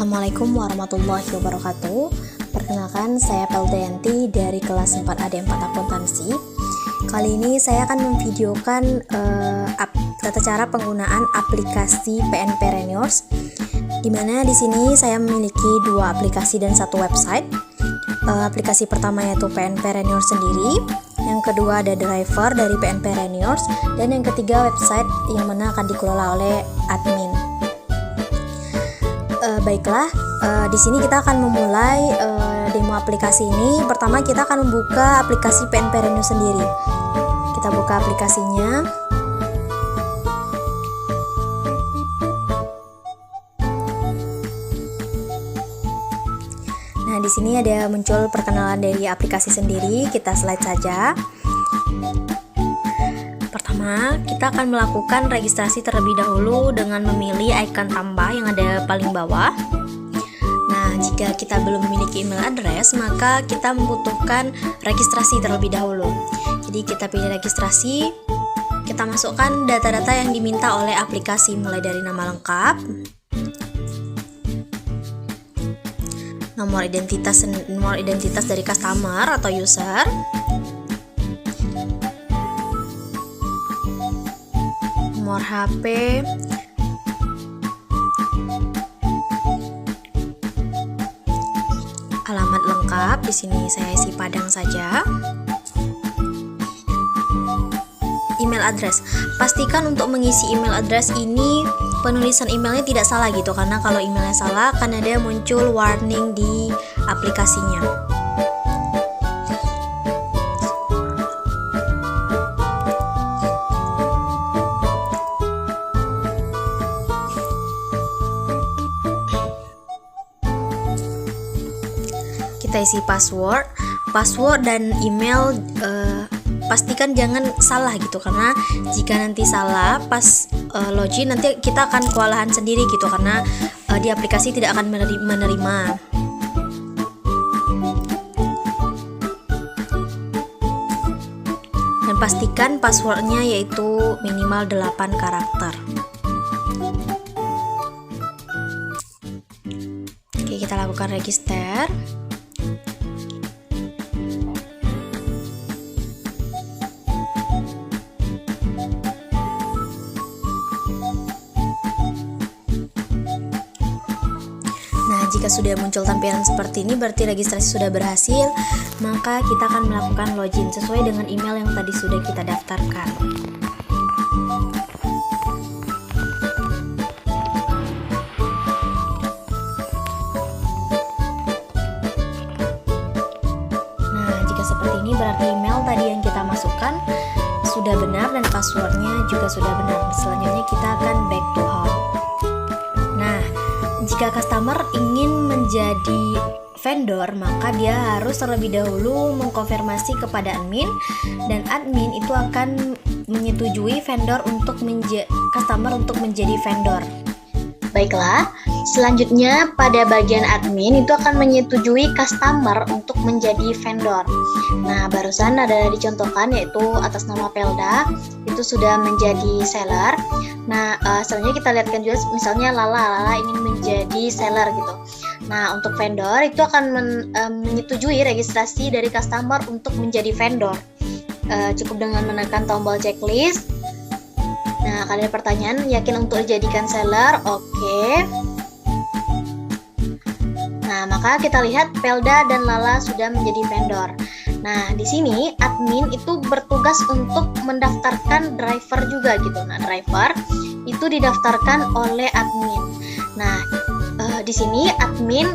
Assalamualaikum warahmatullahi wabarakatuh. Perkenalkan, saya Peldayanti dari kelas 4 AD4 Akuntansi. Kali ini saya akan memvideokan tata cara penggunaan aplikasi PNPreneurs, di mana di sini saya memiliki dua aplikasi dan satu website. Aplikasi pertama yaitu PNPreneurs sendiri, yang kedua ada driver dari PNPreneurs, dan yang ketiga website yang mana akan dikelola oleh admin. Baiklah, di sini kita akan memulai demo aplikasi ini. Pertama kita akan membuka aplikasi PNPreneurs sendiri. Kita buka aplikasinya. Nah, di sini ada muncul perkenalan dari aplikasi sendiri. Kita slide saja. Pertama, kita akan melakukan registrasi terlebih dahulu dengan memilih icon tambah yang ada paling bawah. Nah, jika kita belum memiliki email address, maka kita membutuhkan registrasi terlebih dahulu. Jadi kita pilih registrasi, kita masukkan data-data yang diminta oleh aplikasi, mulai dari nama lengkap, nomor identitas dari customer atau user, nomor HP, alamat lengkap. Di sini saya isi Padang saja. Email address. Pastikan untuk mengisi email address ini penulisan emailnya tidak salah gitu, karena kalau emailnya salah akan ada muncul warning di aplikasinya. Kita isi password dan email. Pastikan jangan salah gitu, karena jika nanti salah pas login nanti kita akan kewalahan sendiri gitu, karena di aplikasi tidak akan menerima. Dan pastikan passwordnya yaitu minimal 8 karakter. Oke, kita lakukan register. Jika sudah muncul tampilan seperti ini, berarti registrasi sudah berhasil. Maka kita akan melakukan login sesuai dengan email yang tadi sudah kita daftarkan. Nah, jika seperti ini berarti email tadi yang kita masukkan sudah benar dan passwordnya juga sudah benar. Selanjutnya kita akan back to home. Jika customer ingin menjadi vendor, maka dia harus terlebih dahulu mengkonfirmasi kepada admin, dan admin itu akan menyetujui customer untuk menjadi vendor. Baiklah, selanjutnya pada bagian admin itu akan menyetujui customer untuk menjadi vendor. Nah, barusan ada dicontohkan yaitu atas nama Pelda itu sudah menjadi seller. Nah, selanjutnya kita lihatkan juga misalnya Lala ingin menjadi seller gitu. Nah, untuk vendor itu akan menyetujui registrasi dari customer untuk menjadi vendor. Cukup dengan menekan tombol checklist. Nah, kalau ada pertanyaan, yakin untuk dijadikan seller? Oke. Nah, maka kita lihat Pelda dan Lala sudah menjadi vendor. Nah, di sini admin itu bertugas untuk mendaftarkan driver juga gitu. Nah, driver itu didaftarkan oleh admin. Nah, di sini admin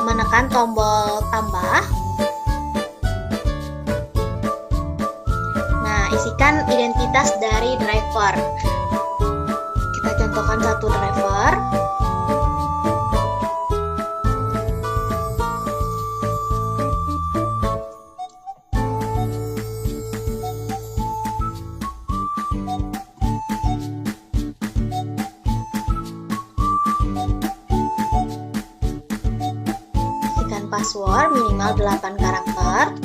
menekan tombol tambah. Nah, isikan identitas dari driver. Kita contohkan satu driver. Password minimal 8 karakter.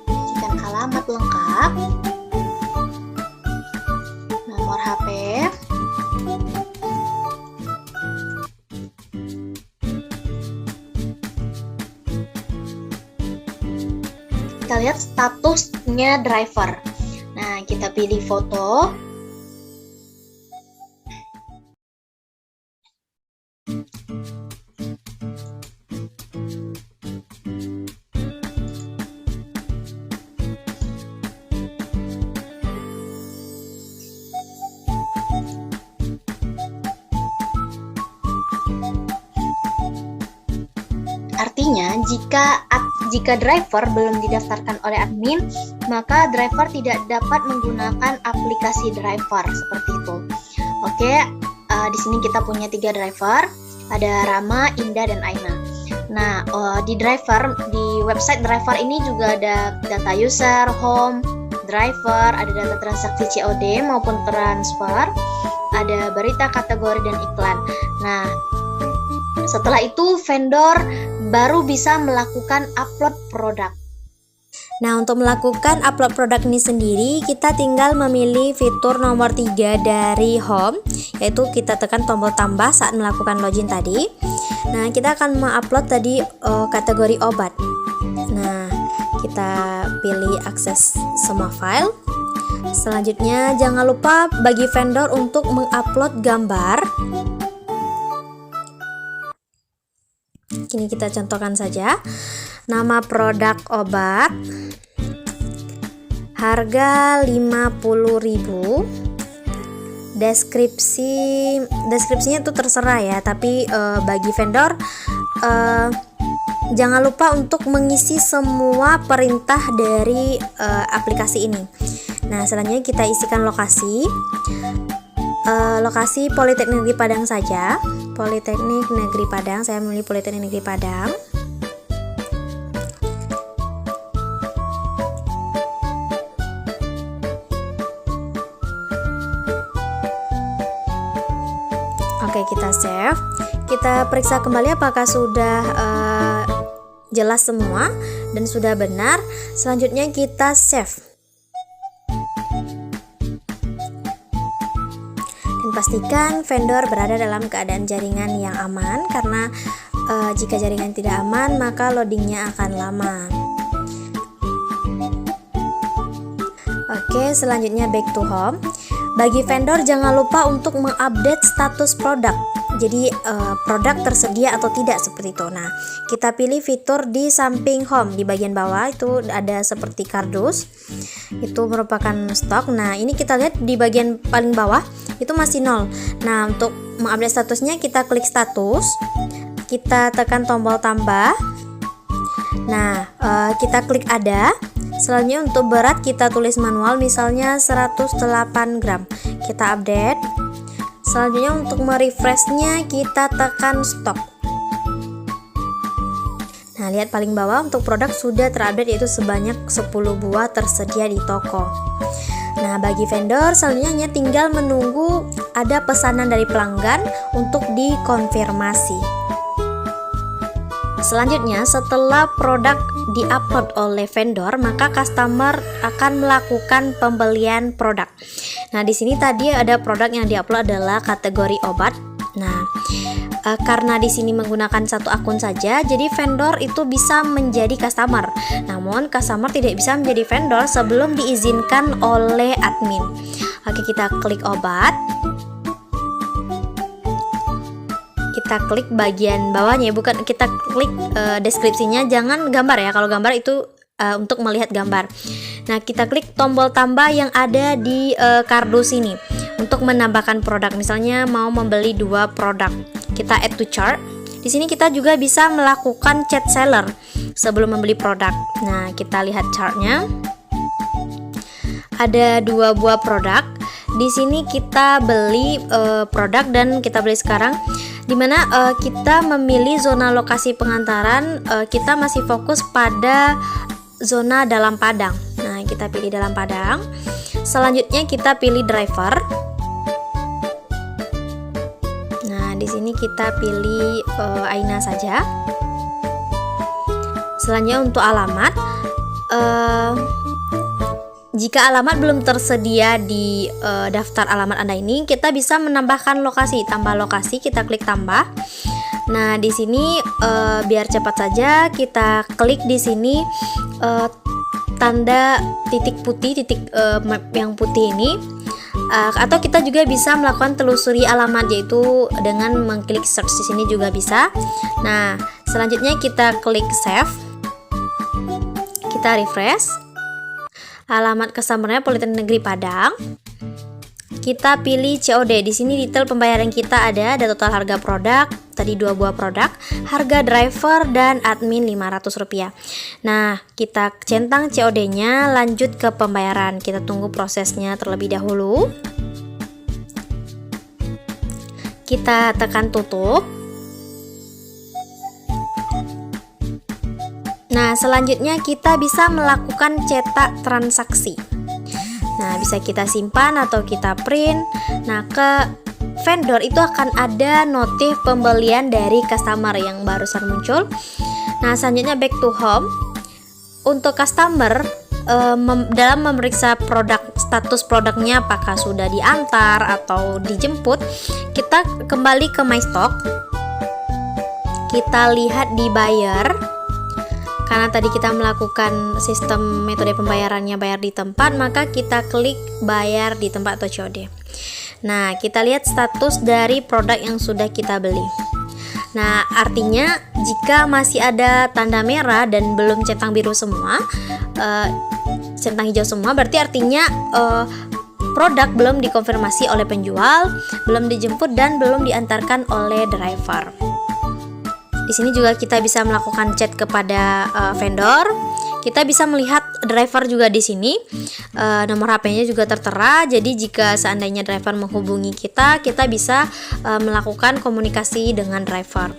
Isikan alamat lengkap, nomor HP, kita lihat statusnya driver. Nah, kita pilih foto. Artinya, jika driver belum didaftarkan oleh admin, maka driver tidak dapat menggunakan aplikasi driver seperti itu. Oke, di sini kita punya 3 driver, ada Rama, Indah, dan Aina. Nah, di website driver ini juga ada data user, home, driver, ada data transaksi COD maupun transfer, ada berita, kategori, dan iklan. Nah, setelah itu vendor baru bisa melakukan upload produk. Nah, untuk melakukan upload produk ini sendiri, kita tinggal memilih fitur nomor 3 dari home, yaitu kita tekan tombol tambah saat melakukan login tadi. Nah, kita akan mengupload tadi kategori obat. Nah, kita pilih akses semua file. Selanjutnya, jangan lupa bagi vendor untuk mengupload gambar. Kini kita contohkan saja. Nama produk obat, harga 50.000. Deskripsinya itu terserah ya, tapi bagi vendor jangan lupa untuk mengisi semua perintah dari aplikasi ini. Nah, selanjutnya kita isikan lokasi Politeknik Negeri Padang saja. Politeknik Negeri Padang, saya memilih Politeknik Negeri Padang. Oke, kita save. Kita periksa kembali apakah sudah jelas semua dan sudah benar. Selanjutnya kita save. Dan pastikan vendor berada dalam keadaan jaringan yang aman, karena jika jaringan tidak aman maka loadingnya akan lama. Oke, selanjutnya back to home. Bagi vendor jangan lupa untuk mengupdate status produk. Jadi produk tersedia atau tidak seperti itu. Nah, kita pilih fitur di samping home di bagian bawah itu ada seperti kardus. Itu merupakan stok. Nah, ini kita lihat di bagian paling bawah itu masih 0. Nah, untuk mengupdate statusnya kita klik status. Kita tekan tombol tambah. Nah, kita klik ada. Selanjutnya untuk berat kita tulis manual, misalnya 108 gram. Kita update. Selanjutnya untuk merefreshnya kita tekan stop. Nah, lihat paling bawah untuk produk sudah terupdate, yaitu sebanyak 10 buah tersedia di toko. Nah, bagi vendor selanjutnya hanya tinggal menunggu ada pesanan dari pelanggan untuk dikonfirmasi. Selanjutnya, setelah produk di-upload oleh vendor, maka customer akan melakukan pembelian produk. Nah, di sini tadi ada produk yang di-upload adalah kategori obat. Nah, karena di sini menggunakan satu akun saja, jadi vendor itu bisa menjadi customer. Namun, customer tidak bisa menjadi vendor sebelum diizinkan oleh admin. Oke, kita klik obat. Kita klik bagian bawahnya, bukan kita klik deskripsinya, jangan gambar ya. Kalau gambar itu untuk melihat gambar. Nah, kita klik tombol tambah yang ada di kardus ini untuk menambahkan produk. Misalnya mau membeli 2 produk, kita add to cart. Di sini kita juga bisa melakukan chat seller sebelum membeli produk. Nah, kita lihat chartnya. Ada 2 buah produk. Di sini kita beli produk dan kita beli sekarang. Dimana kita memilih zona lokasi pengantaran, kita masih fokus pada zona dalam padang. Nah, kita pilih dalam padang. Selanjutnya kita pilih driver. Nah, di sini kita pilih Aina saja. Selanjutnya untuk alamat, jika alamat belum tersedia di daftar alamat Anda ini, kita bisa menambahkan lokasi, tambah lokasi, kita klik tambah. Nah, di sini biar cepat saja kita klik di sini tanda titik putih, map yang putih ini. Atau kita juga bisa melakukan telusuri alamat, yaitu dengan mengklik search di sini juga bisa. Nah, selanjutnya kita klik save. Kita refresh. Alamat customer-nya Politeknik Negeri Padang. Kita pilih COD. Di sini detail pembayaran kita ada total harga produk, tadi 2 buah produk, harga driver dan admin Rp500. Nah, kita centang COD-nya, lanjut ke pembayaran. Kita tunggu prosesnya terlebih dahulu. Kita tekan tutup. Nah, selanjutnya kita bisa melakukan cetak transaksi. Nah, bisa kita simpan atau kita print. Nah, ke vendor itu akan ada notif pembelian dari customer yang barusan muncul. Nah, selanjutnya back to home. Untuk customer dalam memeriksa status produknya apakah sudah diantar atau dijemput, kita kembali ke my stock. Kita lihat di buyer. Karena tadi kita melakukan sistem metode pembayarannya bayar di tempat, maka kita klik bayar di tempat atau COD. Nah, kita lihat status dari produk yang sudah kita beli. Nah, artinya jika masih ada tanda merah dan belum centang biru semua, centang hijau semua, berarti artinya produk belum dikonfirmasi oleh penjual, belum dijemput, dan belum diantarkan oleh driver. Di sini juga kita bisa melakukan chat kepada vendor. Kita bisa melihat driver juga di sini. Nomor HP-nya juga tertera. Jadi jika seandainya driver menghubungi kita bisa melakukan komunikasi dengan driver.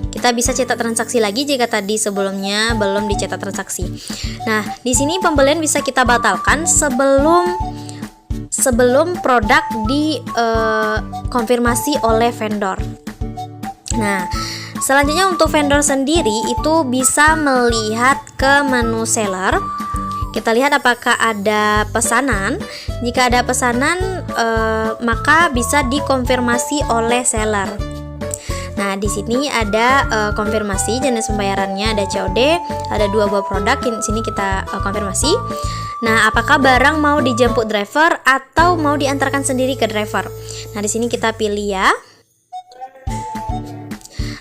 Kita bisa cetak transaksi lagi jika tadi sebelumnya belum dicetak transaksi. Nah, di sini pembelian bisa kita batalkan sebelum produk dikonfirmasi oleh vendor. Nah, selanjutnya untuk vendor sendiri itu bisa melihat ke menu seller. Kita lihat apakah ada pesanan. Jika ada pesanan, maka bisa dikonfirmasi oleh seller. Nah, di sini ada konfirmasi jenis pembayarannya, ada COD, ada 2 buah produk. Di sini kita konfirmasi. Nah, apakah barang mau dijemput driver atau mau diantarkan sendiri ke driver? Nah, di sini kita pilih ya.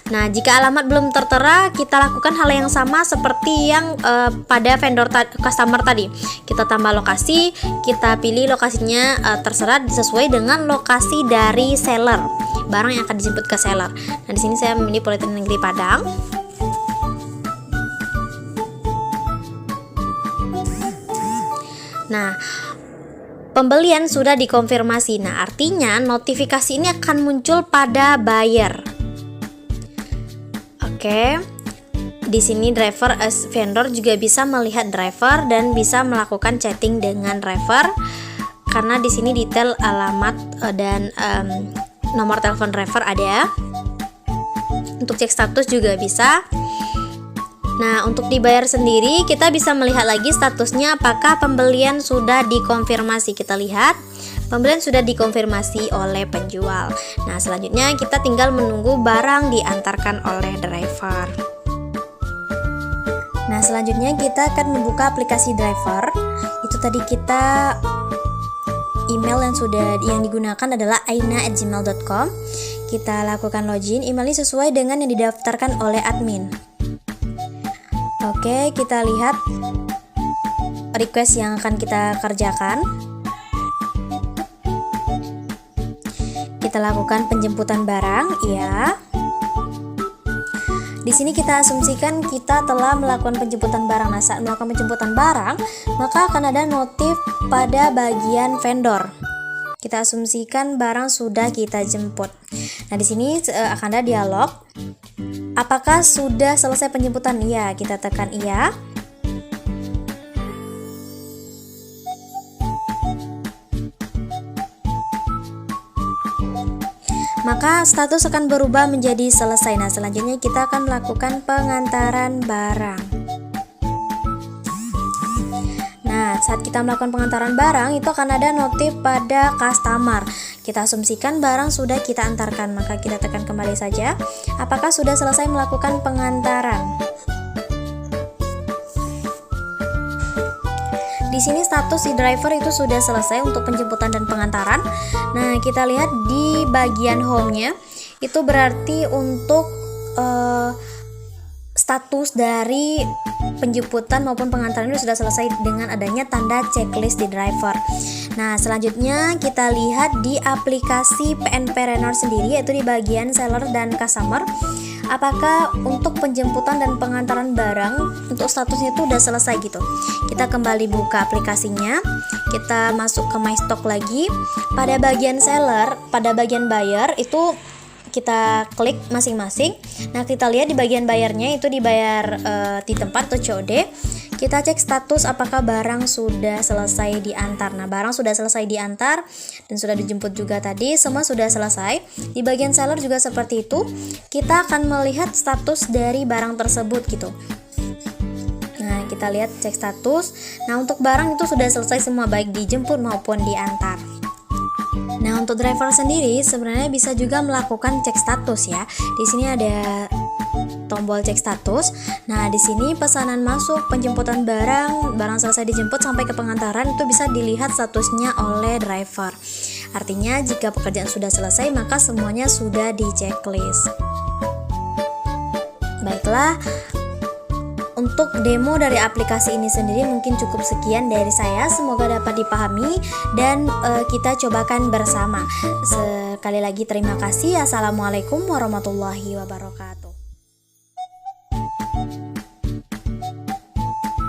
Nah, jika alamat belum tertera, kita lakukan hal yang sama seperti yang pada vendor customer tadi. Kita tambah lokasi, kita pilih lokasinya terserah sesuai dengan lokasi dari seller, barang yang akan dijemput ke seller. Nah, di sini saya memilih Politeknik Negeri Padang. Nah, pembelian sudah dikonfirmasi. Nah, artinya notifikasi ini akan muncul pada buyer. Oke, di sini vendor juga bisa melihat driver dan bisa melakukan chatting dengan driver karena di sini detail alamat dan nomor telepon driver ada. Untuk cek status juga bisa. Nah, untuk dibayar sendiri kita bisa melihat lagi statusnya apakah pembelian sudah dikonfirmasi. Kita lihat pembelian sudah dikonfirmasi oleh penjual. Nah, selanjutnya kita tinggal menunggu barang diantarkan oleh driver. Nah, selanjutnya kita akan membuka aplikasi driver. Itu tadi kita email yang digunakan adalah aina@gmail.com. Kita lakukan login, emailnya sesuai dengan yang didaftarkan oleh admin. Oke, kita lihat request yang akan kita kerjakan. Kita lakukan penjemputan barang, ya. Di sini kita asumsikan kita telah melakukan penjemputan barang. Nah, saat melakukan penjemputan barang, maka akan ada notif pada bagian vendor. Kita asumsikan barang sudah kita jemput. Nah, di sini akan ada dialog. Apakah sudah selesai penjemputan? Iya, kita tekan iya. Maka status akan berubah menjadi selesai. Nah, selanjutnya kita akan melakukan pengantaran barang. Nah, saat kita melakukan pengantaran barang, itu akan ada notif pada customer. Kita asumsikan barang sudah kita antarkan, maka kita tekan kembali saja. Apakah sudah selesai melakukan pengantaran? di sini status si driver itu sudah selesai untuk penjemputan dan pengantaran. Nah, kita lihat di bagian home-nya itu berarti untuk status dari penjemputan maupun pengantaran itu sudah selesai dengan adanya tanda checklist di driver. Nah, selanjutnya kita lihat di aplikasi PNP Renor sendiri, yaitu di bagian seller dan customer. Apakah untuk penjemputan dan pengantaran barang untuk statusnya itu udah selesai gitu. Kita kembali buka aplikasinya, kita masuk ke My Stock lagi. Pada bagian seller, pada bagian buyer itu kita klik masing-masing. Nah, kita lihat di bagian bayarnya itu dibayar di tempat atau COD. Kita cek status apakah barang sudah selesai diantar. Nah, barang sudah selesai diantar dan sudah dijemput juga tadi, semua sudah selesai. Di bagian seller juga seperti itu. Kita akan melihat status dari barang tersebut gitu. Nah, kita lihat cek status. Nah, untuk barang itu sudah selesai semua, baik dijemput maupun diantar. Nah, untuk driver sendiri sebenarnya bisa juga melakukan cek status ya. Di sini ada tombol cek status. Nah, di sini pesanan masuk, penjemputan barang selesai dijemput sampai ke pengantaran itu bisa dilihat statusnya oleh driver. Artinya jika pekerjaan sudah selesai maka semuanya sudah di checklist. Baiklah, untuk demo dari aplikasi ini sendiri mungkin cukup sekian dari saya. Semoga dapat dipahami dan kita cobakan bersama. Sekali lagi terima kasih. Assalamualaikum warahmatullahi wabarakatuh.